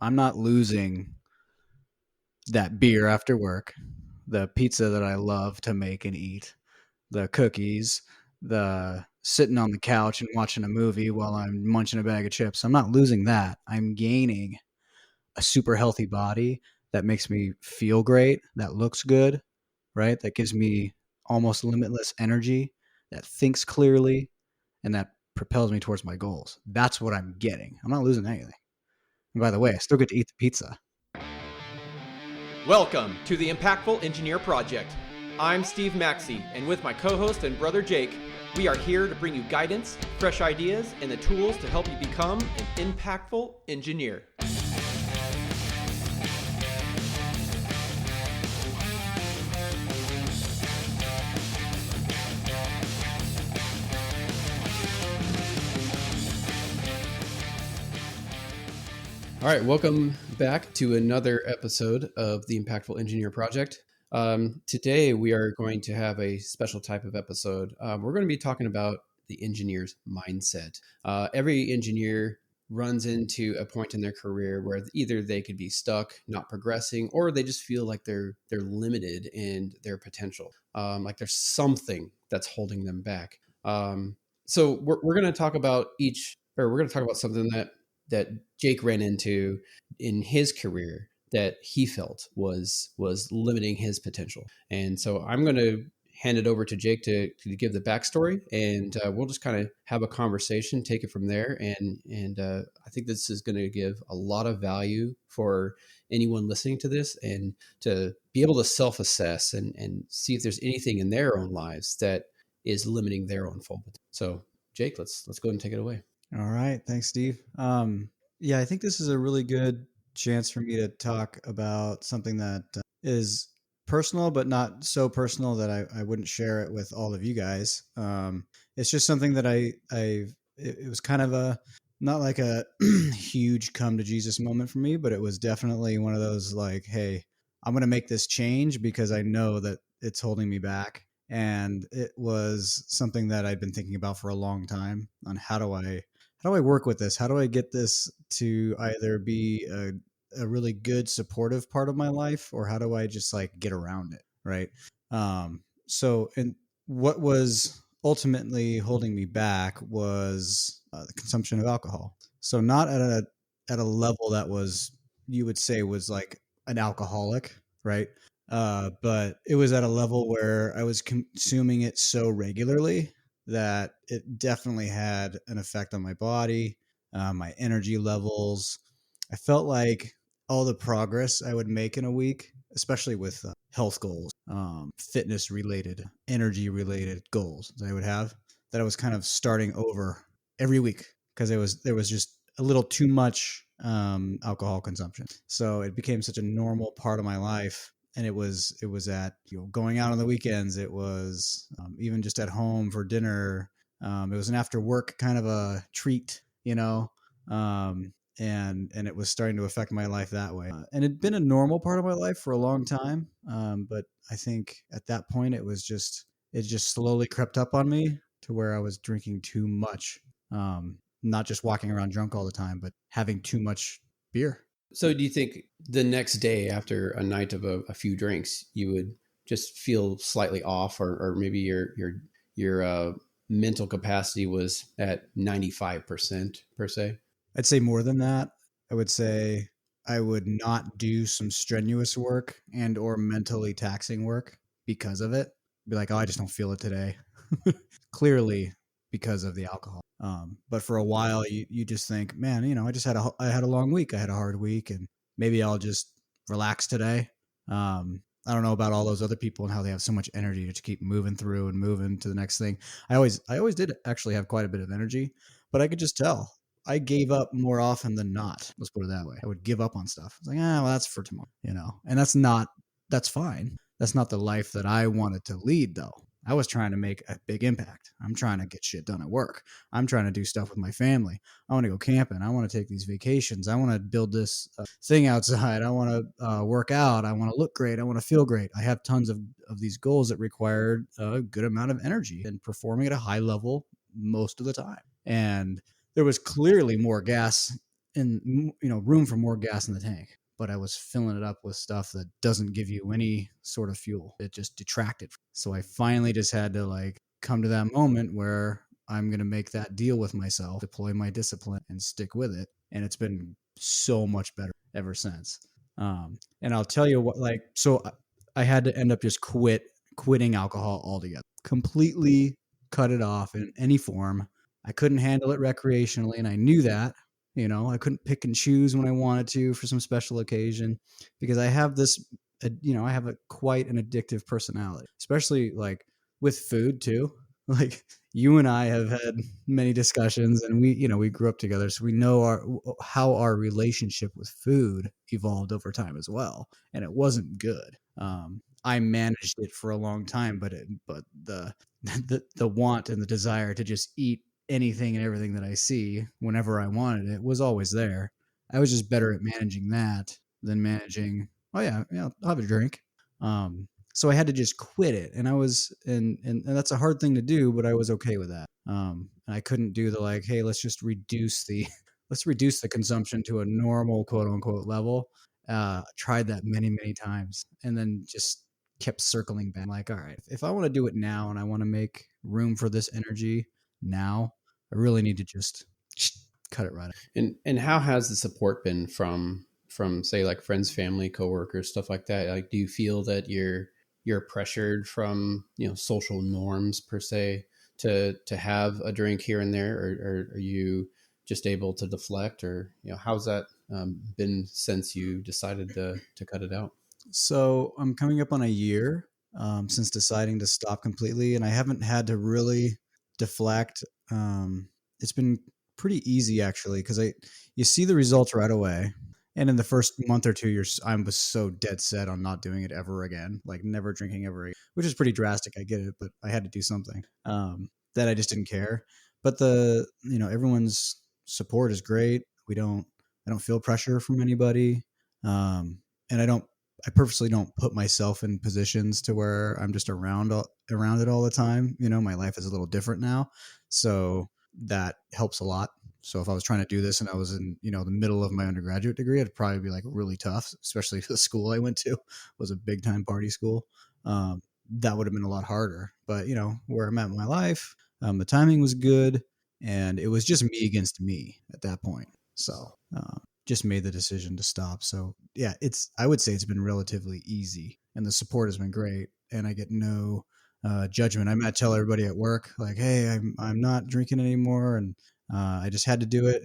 I'm not losing that beer after work, the pizza that I love to make and eat, the cookies, the sitting on the couch and watching a movie while I'm munching a bag of chips. I'm not losing that. I'm gaining a super healthy body that makes me feel great, that looks good, right? That gives me almost limitless energy, that thinks clearly, and that propels me towards my goals. That's what I'm getting. I'm not losing anything. And by the way, I still get to eat the pizza. Welcome to the Impactful Engineer Project. I'm Steve Maxey, and with my co-host and brother Jake, we are here to bring you guidance, fresh ideas, and the tools to help you become an impactful engineer. All right, welcome back to another episode of the Impactful Engineer Project. Today, we are going to have a special type of episode. We're going to be talking about the engineer's mindset. Every engineer runs into a point in their career where either they could be stuck, not progressing, or they just feel like they're limited in their potential, like there's something that's holding them back. So we're going to talk about we're going to talk about something that Jake ran into in his career that he felt was limiting his potential. And so I'm going to hand it over to Jake to give the backstory, and we'll just kind of have a conversation, take it from there. And I think this is going to give a lot of value for anyone listening to this, and to be able to self-assess and see if there's anything in their own lives that is limiting their own full potential. So Jake, let's go ahead and take it away. All right. Thanks, Steve. Yeah, I think this is a really good chance for me to talk about something that is personal, but not so personal that I wouldn't share it with all of you guys. It's just something that it was kind of not like a huge come to Jesus moment for me, but it was definitely one of those like, hey, I'm going to make this change because I know that it's holding me back. And it was something that I'd been thinking about for a long time on how do I work with this? How do I get this to either be a really good supportive part of my life, or how do I just like get around it? Right. And what was ultimately holding me back was the consumption of alcohol. So not at a level that was, you would say, was like an alcoholic, right? But it was at a level where I was consuming it so regularly that it definitely had an effect on my body, my energy levels. I felt like all the progress I would make in a week, especially with health goals, fitness related, energy related goals that I would have, that I was kind of starting over every week because there was just a little too much alcohol consumption. So it became such a normal part of my life. And it was at, going out on the weekends. It was even just at home for dinner. It was an after work kind of a treat, and it was starting to affect my life that way. And it'd been a normal part of my life for a long time, but I think at that point it just slowly crept up on me to where I was drinking too much, not just walking around drunk all the time, but having too much beer. So do you think the next day after a night of a few drinks, you would just feel slightly off, or maybe your mental capacity was at 95% per se? I'd say more than that. I would say I would not do some strenuous work and or mentally taxing work because of it. Be like, oh, I just don't feel it today. Clearly because of the alcohol. But for a while, you just think, man, I had a long week. I had a hard week, and maybe I'll just relax today. I don't know about all those other people and how they have so much energy to keep moving through and moving to the next thing. I always did actually have quite a bit of energy, but I could just tell I gave up more often than not. Let's put it that way. I would give up on stuff. It's like, well, that's for tomorrow, and that's fine. That's not the life that I wanted to lead, though. I was trying to make a big impact. I'm trying to get shit done at work. I'm trying to do stuff with my family. I want to go camping. I want to take these vacations. I want to build this thing outside. I want to work out. I want to look great. I want to feel great. I have tons of these goals that require a good amount of energy and performing at a high level most of the time. And there was clearly more gas room for more gas in the tank, but I was filling it up with stuff that doesn't give you any sort of fuel. It just detracted. So I finally just had to like come to that moment where I'm going to make that deal with myself, deploy my discipline and stick with it. And it's been so much better ever since. And I'll tell you what, like, so I had to end up just quitting alcohol altogether, completely cut it off in any form. I couldn't handle it recreationally, and I knew that. I couldn't pick and choose when I wanted to for some special occasion because I have this, I have a quite an addictive personality, especially like with food too. Like you and I have had many discussions, and we grew up together, so we know how our relationship with food evolved over time as well, and it wasn't good. I managed it for a long time, but the want and the desire to just eat anything and everything that I see whenever I wanted it was always there. I was just better at managing that than managing, oh yeah, I'll have a drink. So I had to just quit it, and I was, and that's a hard thing to do, but I was okay with that. And I couldn't do the like, hey, let's just reduce the let's reduce the consumption to a normal quote unquote level. Tried that many times, and then just kept circling back. Like, all right, if I want to do it now and I want to make room for this energy now, I really need to just cut it right. And how has the support been from say like friends, family, coworkers, stuff like that? Like, do you feel that you're pressured from social norms per se to have a drink here and there, or are you just able to deflect, or how's that been since you decided to cut it out? So I'm coming up on a year since deciding to stop completely, and I haven't had to really deflect. It's been pretty easy actually because you see the results right away, and in the first month or two, I was so dead set on not doing it ever again, like never drinking ever again, which is pretty drastic. I get it, but I had to do something that I just didn't care. But everyone's support is great. I don't feel pressure from anybody. And I purposely don't put myself in positions to where I'm just around it all the time. My life is a little different now, so that helps a lot. So if I was trying to do this and I was in, the middle of my undergraduate degree, it'd probably be like really tough, especially the school I went to was a big time party school. That would have been a lot harder. But where I'm at in my life, the timing was good, and it was just me against me at that point. So just made the decision to stop. So yeah, I would say it's been relatively easy, and the support has been great, and I get no judgment. I might tell everybody at work like, hey, I'm not drinking anymore, and I just had to do it.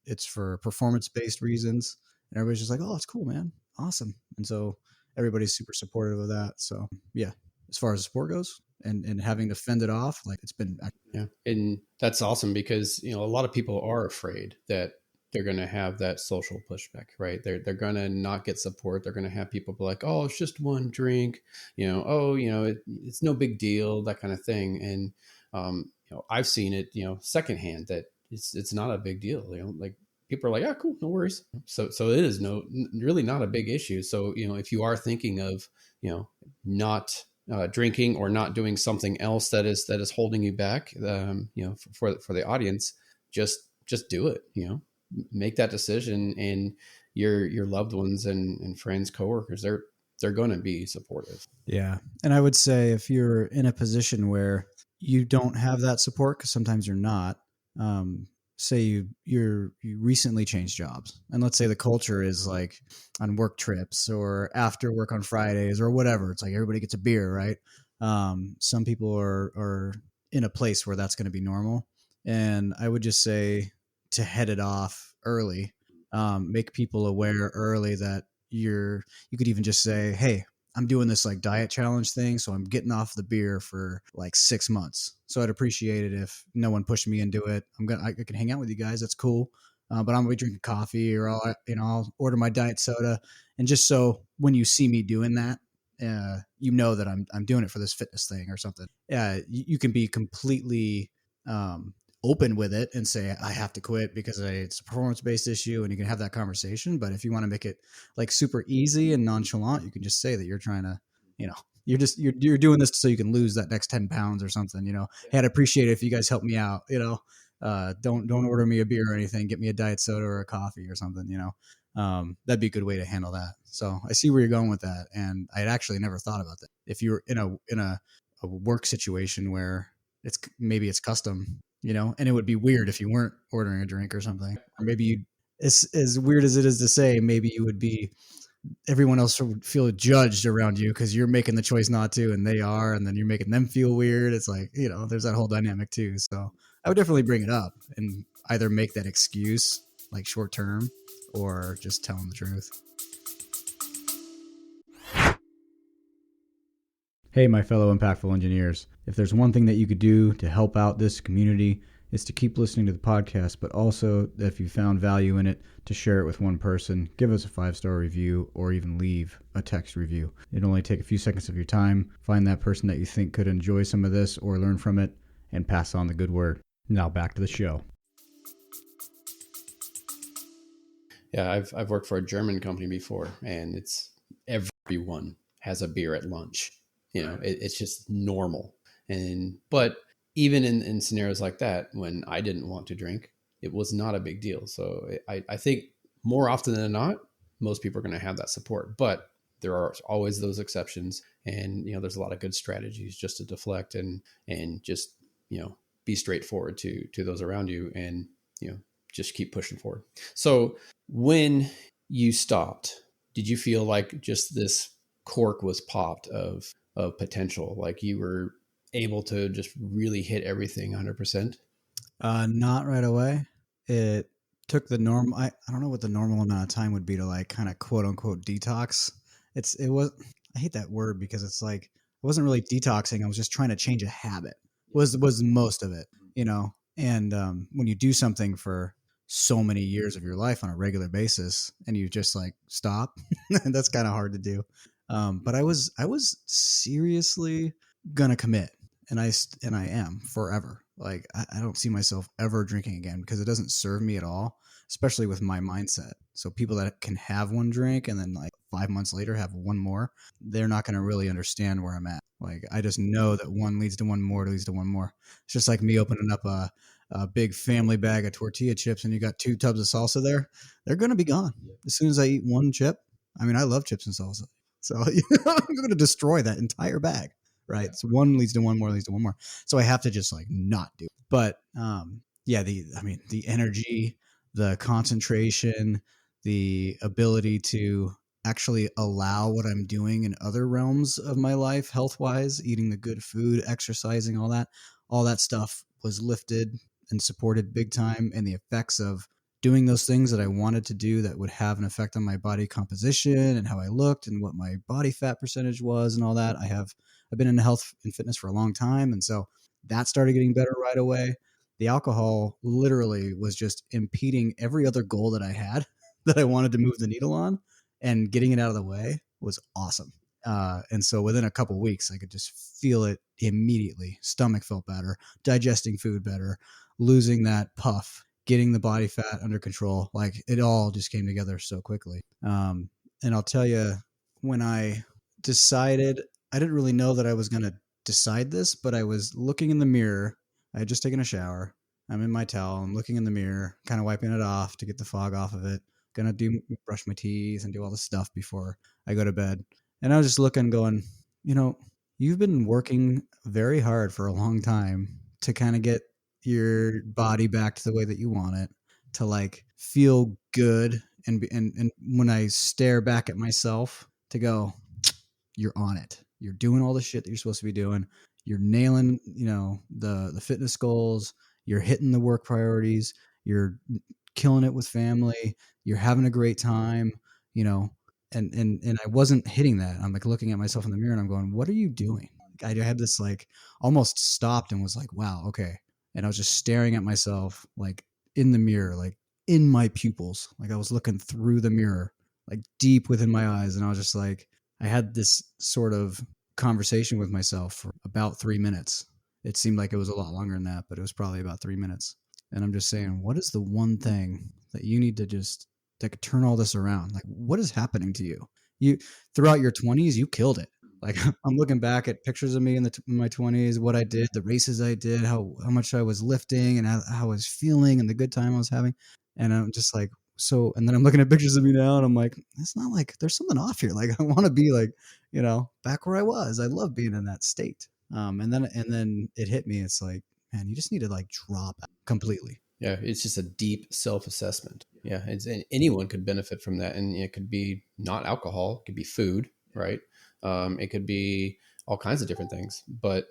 It's for performance based reasons, and everybody's just like, oh, it's cool, man, awesome. And so everybody's super supportive of that. So yeah, as far as the sport goes, and having to fend it off, like it's been. Yeah, and that's awesome because a lot of people are afraid that they're going to have that social pushback, right? They're going to not get support. They're going to have people be like, "Oh, it's just one drink," "Oh, it's no big deal," that kind of thing. And I've seen it, secondhand that it's not a big deal. Like people are like, "Yeah, cool, no worries." So it is really not a big issue. So if you are thinking of not drinking or not doing something else that is holding you back, for the audience, just do it. Make that decision, and your loved ones and friends, coworkers, they're going to be supportive. Yeah. And I would say if you're in a position where you don't have that support, because sometimes you're not, say you recently changed jobs, and let's say the culture is like on work trips or after work on Fridays or whatever, it's like everybody gets a beer, right? Some people are in a place where that's going to be normal, and I would just say to head it off early. Make people aware early that you could even just say, hey, I'm doing this like diet challenge thing, so I'm getting off the beer for like 6 months. So I'd appreciate it if no one pushed me into it. I can hang out with you guys. That's cool. But I'm gonna be drinking coffee, or I'll order my diet soda, and just so when you see me doing that, that I'm doing it for this fitness thing or something. Yeah, you can be completely open with it and say I have to quit because it's a performance based issue, and you can have that conversation. But if you want to make it like super easy and nonchalant, you can just say that you're trying to, you're doing this so you can lose that next 10 pounds or something. Hey, I'd appreciate it if you guys help me out. Don't order me a beer or anything. Get me a diet soda or a coffee or something. That'd be a good way to handle that. So I see where you're going with that, and I'd actually never thought about that. If you're in a work situation where maybe it's custom, and it would be weird if you weren't ordering a drink or something, or maybe you. As weird as it is to say, maybe you would be everyone else would feel judged around you because you're making the choice not to and they are, and then you're making them feel weird. It's like, there's that whole dynamic too. So I would definitely bring it up and either make that excuse like short term or just tell them the truth. Hey, my fellow impactful engineers, if there's one thing that you could do to help out this community, is to keep listening to the podcast, but also if you found value in it, to share it with one person, give us a 5-star review, or even leave a text review. It'll only take a few seconds of your time. Find that person that you think could enjoy some of this or learn from it, and pass on the good word. Now back to the show. Yeah, I've worked for a German company before, and it's everyone has a beer at lunch. It's just normal. But even in scenarios like that, when I didn't want to drink, it was not a big deal. So I think more often than not, most people are going to have that support. But there are always those exceptions, and there's a lot of good strategies just to deflect and just be straightforward to those around you, and just keep pushing forward. So when you stopped, did you feel like just this cork was popped of potential, like you were able to just really hit everything 100%? Not right away. It took the norm. I don't know what the normal amount of time would be to like kind of quote unquote detox. It was, I hate that word because it's like, I wasn't really detoxing. I was just trying to change a habit was most of it, and when you do something for so many years of your life on a regular basis and you just like stop, that's kind of hard to do. But I was seriously gonna commit, and I am forever. Like I don't see myself ever drinking again because it doesn't serve me at all, especially with my mindset. So people that can have one drink and then like 5 months later have one more, they're not going to really understand where I'm at. Like I just know that one leads to one more, leads to one more. It's just like me opening up a big family bag of tortilla chips and you got 2 tubs of salsa there. They're going to be gone as soon as I eat one chip. I mean, I love chips and salsa. So I'm going to destroy that entire bag. Right. So one leads to one more, leads to one more. So I have to just like not do it. But yeah, the energy, the concentration, the ability to actually allow what I'm doing in other realms of my life, health wise, eating the good food, exercising, all that stuff was lifted and supported big time. And the effects of doing those things that I wanted to do that would have an effect on my body composition and how I looked and what my body fat percentage was and all that. I've been in health and fitness for a long time. And so that started getting better right away. The alcohol literally was just impeding every other goal that I had that I wanted to move the needle on, and getting it out of the way was awesome. And so within a couple of weeks, I could just feel it immediately. Stomach felt better, digesting food better, losing that puff, getting the body fat under control. Like it all just came together so quickly. And I'll tell you, when I decided, I didn't really know that I was going to decide this, but I was looking in the mirror. I had just taken a shower. I'm in my towel. I'm looking in the mirror, kind of wiping it off to get the fog off of it. Gonna brush my teeth and do all the stuff before I go to bed. And I was just looking, going, you've been working very hard for a long time to kind of get your body back to the way that you want it, to like feel good. And when I stare back at myself, to go, you're on it. You're doing all the shit that you're supposed to be doing. You're nailing, the fitness goals. You're hitting the work priorities. You're killing it with family. You're having a great time, and I wasn't hitting that. I'm like looking at myself in the mirror and I'm going, what are you doing? I had this like almost stopped and was like, wow, okay. And I was just staring at myself like in the mirror, like in my pupils. Like I was looking through the mirror, like deep within my eyes. And I was just like, I had this sort of conversation with myself for about 3 minutes. It seemed like it was a lot longer than that, but it was probably about 3 minutes. And I'm just saying, what is the one thing that you need to just that could turn all this around? Like, what is happening to you? You throughout your 20s, you killed it. Like I'm looking back at pictures of me in my 20s, what I did, the races I did, how much I was lifting, and how I was feeling, and the good time I was having, and I'm just like, so. And then I'm looking at pictures of me now, and I'm like, it's not like there's something off here. Like I want to be like, back where I was. I love being in that state. And then it hit me. It's like, man, you just need to like drop out completely. Yeah, it's just a deep self-assessment. Yeah, and anyone could benefit from that, and it could be not alcohol, it could be food, right? It could be all kinds of different things, but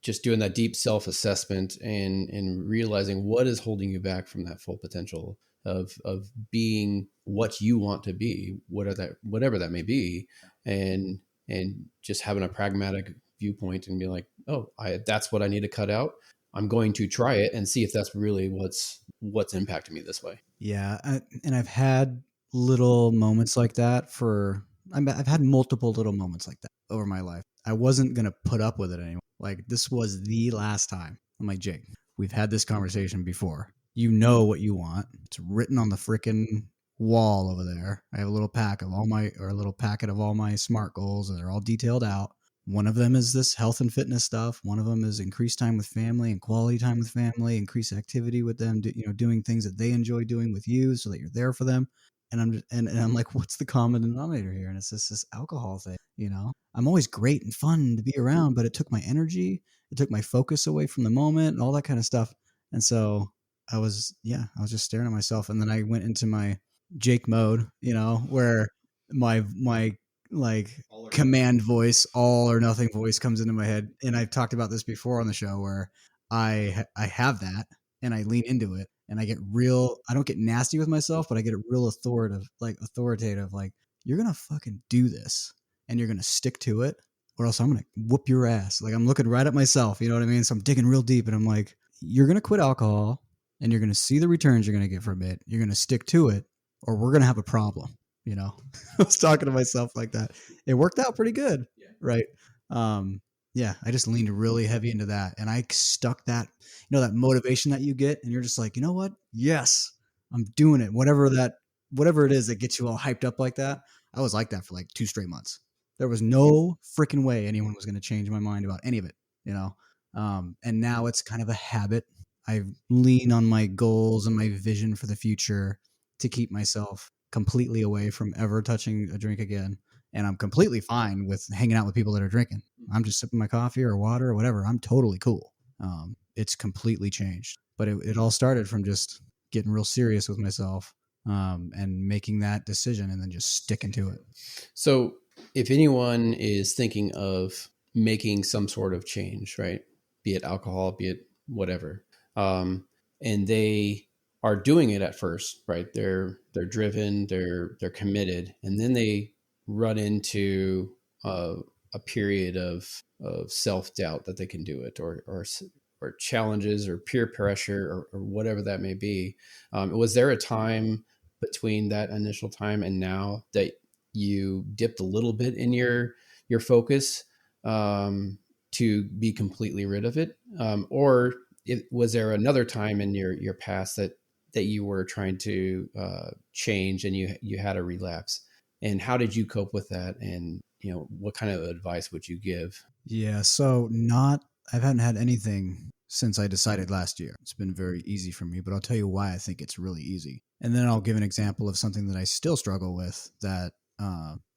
just doing that deep self-assessment and realizing what is holding you back from that full potential of being what you want to be, whatever that may be, and just having a pragmatic viewpoint and be like, oh, that's what I need to cut out. I'm going to try it and see if that's really what's impacting me this way. Yeah, and I've had little moments like that I've had multiple little moments like that over my life. I wasn't gonna put up with it anymore. Like this was the last time. I'm like, Jake, we've had this conversation before. You know what you want. It's written on the freaking wall over there. I have a little packet of all my SMART goals, and they're all detailed out. One of them is this health and fitness stuff. One of them is increased time with family and quality time with family, increase activity with them, doing things that they enjoy doing with you so that you're there for them. And I'm like, what's the common denominator here? And it's just this alcohol thing. I'm always great and fun to be around, but it took my energy, it took my focus away from the moment and all that kind of stuff. And so I was just staring at myself. And then I went into my Jake mode, where my like command voice, all or nothing voice comes into my head. And I've talked about this before on the show where I have that and I lean into it and I don't get nasty with myself, but I get real authoritative, like, you're going to fucking do this and you're going to stick to it or else I'm going to whoop your ass. Like I'm looking right at myself, you know what I mean? So I'm digging real deep and I'm like, you're going to quit alcohol and you're going to see the returns you're going to get from it. You're going to stick to it or we're going to have a problem. I was talking to myself like that. It worked out pretty good. Yeah. Right. Yeah, I just leaned really heavy into that and I stuck that, that motivation that you get and you're just like, you know what? Yes, I'm doing it. Whatever it is that gets you all hyped up like that. I was like that for like 2 straight months. There was no freaking way anyone was going to change my mind about any of it. And now it's kind of a habit. I lean on my goals and my vision for the future to keep myself completely away from ever touching a drink again. And I'm completely fine with hanging out with people that are drinking. I'm just sipping my coffee or water or whatever. I'm totally cool. It's completely changed. But it all started from just getting real serious with myself and making that decision and then just sticking to it. So if anyone is thinking of making some sort of change, right, be it alcohol, be it whatever, and they are doing it at first, right, they're driven, they're committed, and then they run into a period of self-doubt that they can do it, or challenges or peer pressure or whatever that may be. Was there a time between that initial time and now that you dipped a little bit in your focus to be completely rid of it, or was there another time in your past that you were trying to change and you had a relapse, and how did you cope with that, and what kind of advice would you give? Yeah, I haven't had anything since I decided last year. It's been very easy for me, but I'll tell you why I think it's really easy. And then I'll give an example of something that I still struggle with that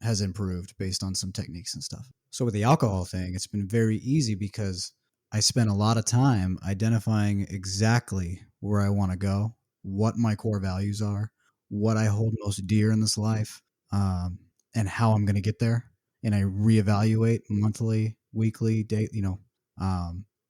has improved based on some techniques and stuff. So with the alcohol thing, it's been very easy because I spent a lot of time identifying exactly where I want to go, what my core values are, what I hold most dear in this life, and how I'm going to get there. And I reevaluate monthly, weekly, day,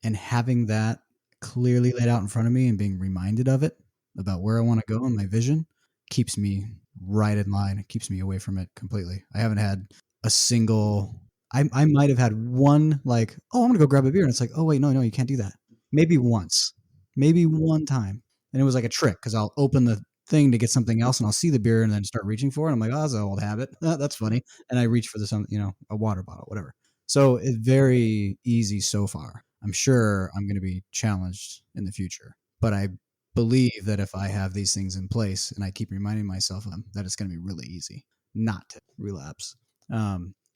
and having that clearly laid out in front of me and being reminded of it about where I want to go and my vision keeps me right in line. It keeps me away from it completely. I haven't had a single, I might have had one like, oh, I'm going to go grab a beer. And it's like, oh, wait, no, you can't do that. Maybe once, maybe one time. And it was like a trick because I'll open the thing to get something else and I'll see the beer and then start reaching for it. I'm like, oh, that's an old habit. That's funny. And I reach for a water bottle, whatever. So it's very easy so far. I'm sure I'm going to be challenged in the future, but I believe that if I have these things in place and I keep reminding myself of them, that it's going to be really easy not to relapse.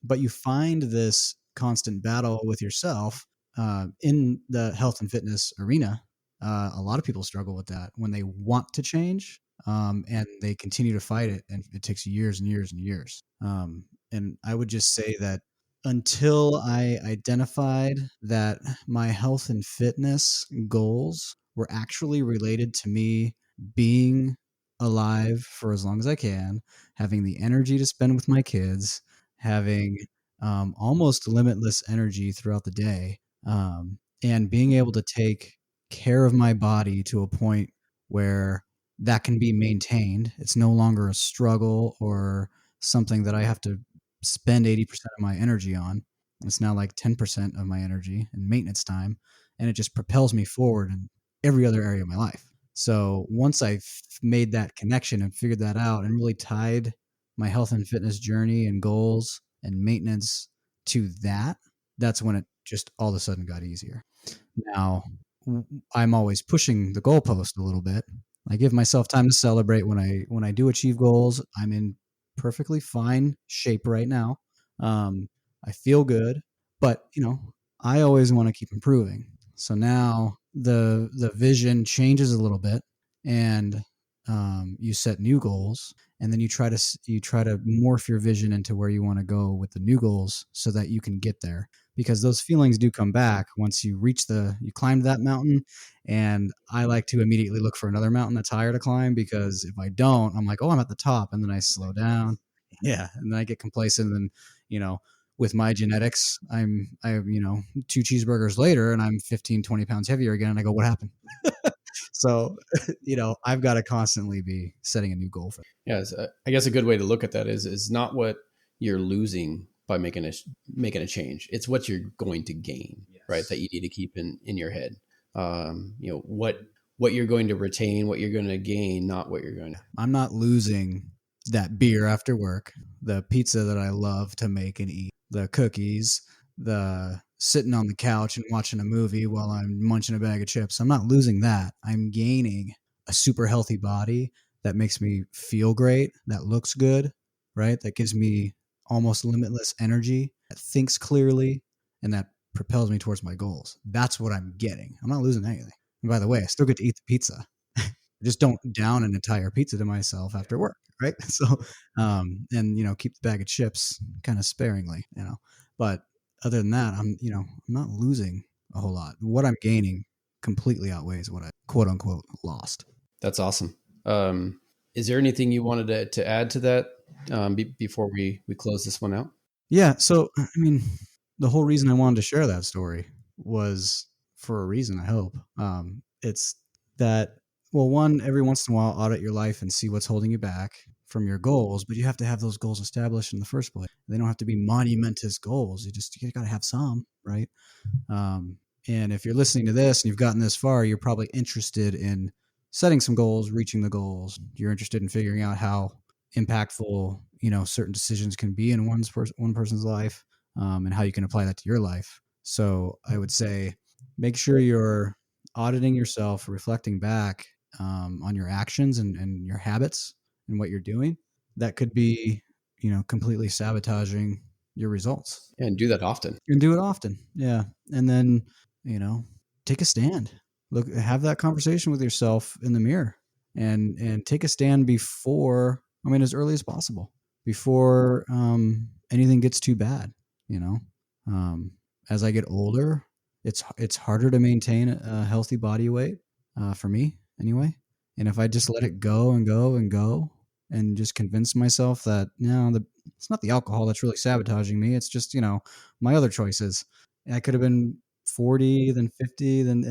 but you find this constant battle with yourself in the health and fitness arena. A lot of people struggle with that when they want to change, and they continue to fight it, and it takes years and years and years. And I would just say that until I identified that my health and fitness goals were actually related to me being alive for as long as I can, having the energy to spend with my kids, having almost limitless energy throughout the day, and being able to take care of my body to a point where that can be maintained. It's no longer a struggle or something that I have to spend 80% of my energy on. It's now like 10% of my energy and maintenance time. And it just propels me forward in every other area of my life. So once I made that connection and figured that out and really tied my health and fitness journey and goals and maintenance to that, that's when it just all of a sudden got easier. Now, I'm always pushing the goalpost a little bit. I give myself time to celebrate when I do achieve goals. I'm in perfectly fine shape right now. Um, I feel good, but I always want to keep improving. So now the vision changes a little bit, and you set new goals, and then you try to morph your vision into where you want to go with the new goals, so that you can get there. Because those feelings do come back once you climb that mountain. And I like to immediately look for another mountain that's higher to climb, because if I don't, I'm like, oh, I'm at the top, and then I slow down. Yeah, and then I get complacent, and you know with my genetics, I have, 2 cheeseburgers later, and I'm 15, 20 pounds heavier again. And I go, what happened? So, I've got to constantly be setting a new goal for. Yeah, I guess a good way to look at that is not what you're losing by making a change. It's what you're going to gain, right? Yes. That you need to keep in your head. What you're going to retain, what you're going to gain, not what you're going to. I'm not losing that beer after work, the pizza that I love to make and eat, the cookies, the sitting on the couch and watching a movie while I'm munching a bag of chips. I'm not losing that. I'm gaining a super healthy body that makes me feel great, that looks good, right? That gives me almost limitless energy, that thinks clearly, and that propels me towards my goals. That's what I'm getting. I'm not losing anything. And by the way, I still get to eat the pizza. I just don't down an entire pizza to myself after work, right? So, and keep the bag of chips kind of sparingly. But other than that, I'm not losing a whole lot. What I'm gaining completely outweighs what I quote unquote lost. That's awesome. Is there anything you wanted to add to that before we close this one out? Yeah. So, I mean, the whole reason I wanted to share that story was for a reason, I hope. It's that, well, one, every once in a while, audit your life and see what's holding you back from your goals, but you have to have those goals established in the first place. They don't have to be monumentous goals. You got to have some, right? Um, and if you're listening to this and you've gotten this far, you're probably interested in setting some goals, reaching the goals. You're interested in figuring out how impactful certain decisions can be in one person's life, and how you can apply that to your life. So I would say, make sure you're auditing yourself, reflecting back on your actions and your habits and what you're doing. That could be completely sabotaging your results. And do that often. And do it often. Yeah. And then, you know, take a stand. Look, have that conversation with yourself in the mirror, and take a stand before, as early as possible, before anything gets too bad, you know. Um, as I get older, it's harder to maintain a healthy body weight, for me anyway. And if I just let it go and go and go, and just convince myself that it's not the alcohol that's really sabotaging me. It's just my other choices. I could have been 40, then 50, then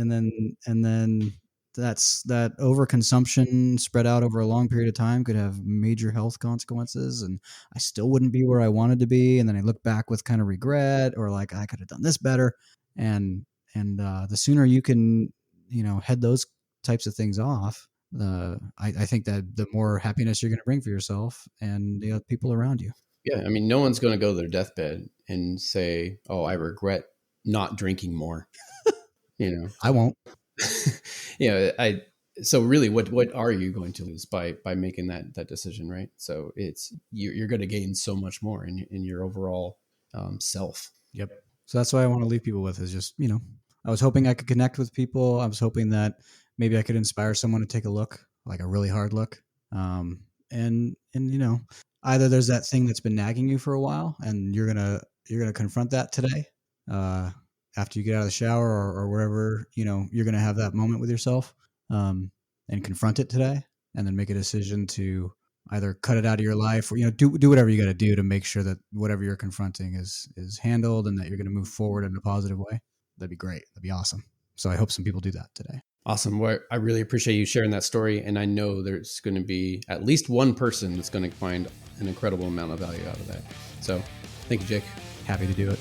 that overconsumption spread out over a long period of time could have major health consequences, and I still wouldn't be where I wanted to be. And then I look back with kind of regret, or like I could have done this better. And the sooner you can head those types of things off, I think that the more happiness you're going to bring for yourself and the people around you. Yeah, I mean, no one's going to go to their deathbed and say, "Oh, I regret not drinking more." I won't. I. So really, what are you going to lose by making that decision, right? So you're going to gain so much more in your overall self. Yep. So that's what I want to leave people with is just, I was hoping I could connect with people. I was hoping that maybe I could inspire someone to take a look, like a really hard look. And either there's that thing that's been nagging you for a while and you're going to confront that today, after you get out of the shower or wherever, you're going to have that moment with yourself, and confront it today and then make a decision to either cut it out of your life or, do whatever you got to do to make sure that whatever you're confronting is handled and that you're going to move forward in a positive way. That'd be great. That'd be awesome. So I hope some people do that today. Awesome. Well, I really appreciate you sharing that story. And I know there's going to be at least one person that's going to find an incredible amount of value out of that. So thank you, Jake. Happy to do it.